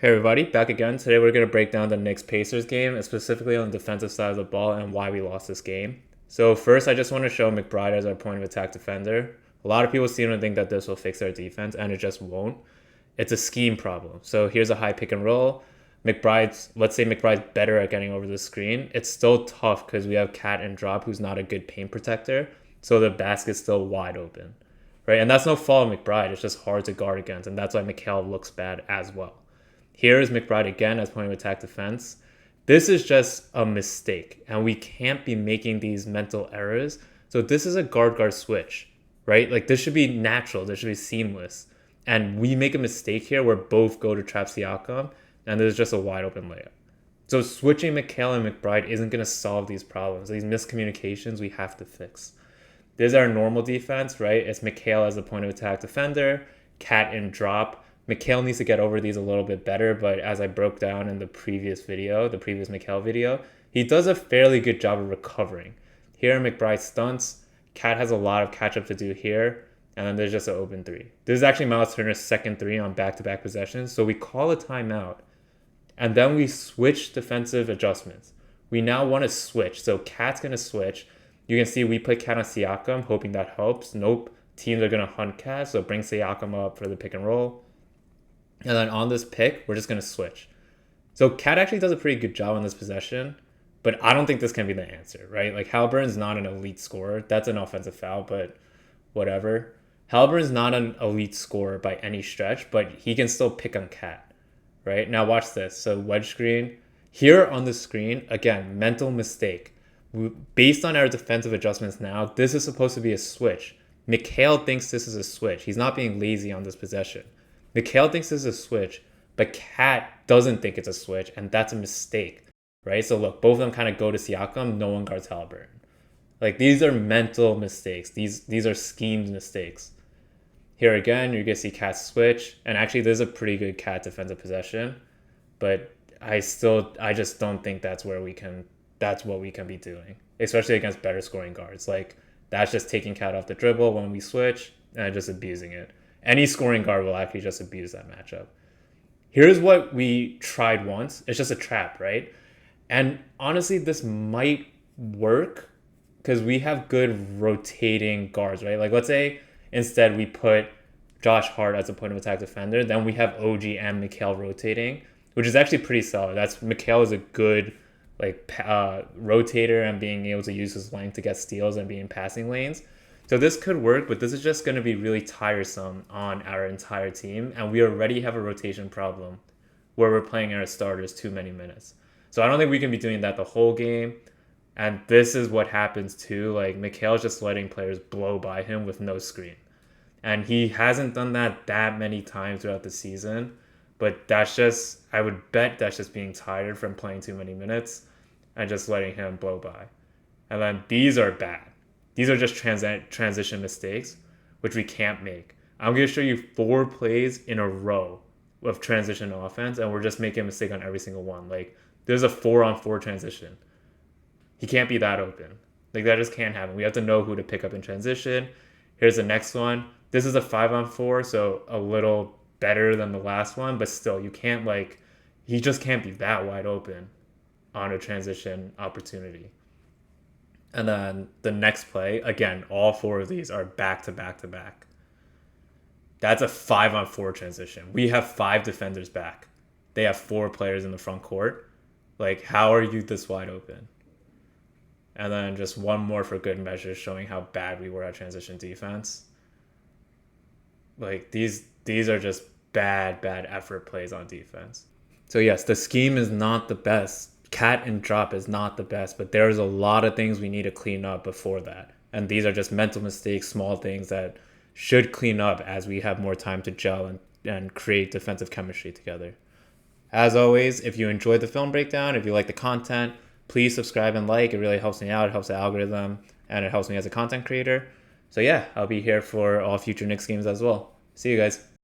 Hey everybody, back again. Today we're going to break down the Knicks Pacers game, and specifically on the defensive side of the ball and why we lost this game. So first, I just want to show McBride as our point of attack defender. A lot of people seem to think that this will fix our defense, and it just won't. It's a scheme problem. So here's a high pick and roll. Let's say McBride's better at getting over the screen. It's still tough because we have Cat and Drop, who's not a good paint protector. So the basket's still wide open, right? And that's no fault of McBride. It's just hard to guard against, and that's why Mikal looks bad as well. Here is McBride again as point of attack defense. This is just a mistake, and we can't be making these mental errors. So this is a guard-guard switch, right? Like this should be natural. This should be seamless. And we make a mistake here where both go to trap Siakam, and there's just a wide open layup. So switching Mikal and McBride isn't going to solve these problems. These miscommunications we have to fix. This is our normal defense, right? It's Mikal as the point of attack defender, Cat and Drop. Mikal needs to get over these a little bit better, but as I broke down in the previous Mikal video, he does a fairly good job of recovering. Here, McBride stunts. Cat has a lot of catch up to do here, and then there's just an open three. This is actually Miles Turner's second three on back-to-back possessions, so we call a timeout, and then we switch defensive adjustments. We now want to switch, so Cat's going to switch. You can see we put Cat on Siakam, hoping that helps. Nope, teams are going to hunt Cat, so bring Siakam up for the pick and roll. And then on this pick, we're just going to switch. So Cat actually does a pretty good job on this possession, but I don't think this can be the answer, right? Like Halliburton's not an elite scorer. That's an offensive foul, but whatever. Halliburton's not an elite scorer by any stretch, but he can still pick on Cat, right? Now watch this. So wedge screen. Here on the screen, again, mental mistake. Based on our defensive adjustments now, this is supposed to be a switch. Mikal thinks this is a switch. He's not being lazy on this possession. Mikal thinks this is a switch, but Cat doesn't think it's a switch, and that's a mistake, right? So look, both of them kind of go to Siakam. No one guards Halliburton. Like these are mental mistakes. These are schemed mistakes. Here again, you're gonna see Cat switch, and actually there's a pretty good Cat defensive possession, but I just don't think that's what we can be doing, especially against better scoring guards. Like that's just taking Cat off the dribble when we switch and just abusing it. Any scoring guard will actually just abuse that matchup. Here's what we tried once. It's just a trap, right? And honestly, this might work because we have good rotating guards, right? Like let's say instead we put Josh Hart as a point of attack defender, then we have OG and Mikal rotating, which is actually pretty solid. Mikal is a good rotator and being able to use his length to get steals and be in passing lanes. So this could work, but this is just going to be really tiresome on our entire team. And we already have a rotation problem where we're playing our starters too many minutes. So I don't think we can be doing that the whole game. And this is what happens too. Like Mikal's just letting players blow by him with no screen. And he hasn't done that many times throughout the season. But I would bet that's just being tired from playing too many minutes and just letting him blow by. And then these are bad. These are just transition mistakes, which we can't make. I'm going to show you 4 plays in a row of transition offense, and we're just making a mistake on every single one. Like, there's a 4-on-4 transition. He can't be that open. Like, that just can't happen. We have to know who to pick up in transition. Here's the next one. This is a 5-on-4, so a little better than the last one, but still, he just can't be that wide open on a transition opportunity. And then the next play, again, all 4 of these are back to back to back. That's a 5-on-4 transition. We have 5 defenders back. They have 4 players in the front court. Like, how are you this wide open? And then just one more for good measure, showing how bad we were at transition defense. Like, these are just bad effort plays on defense. So yes, the scheme is not the best. Cat and Drop is not the best, but there's a lot of things we need to clean up before that. And these are just mental mistakes, small things that should clean up as we have more time to gel and create defensive chemistry together. As always, if you enjoyed the film breakdown, if you like the content, please subscribe and like. It really helps me out. It helps the algorithm, and it helps me as a content creator. So yeah, I'll be here for all future Knicks games as well. See you guys.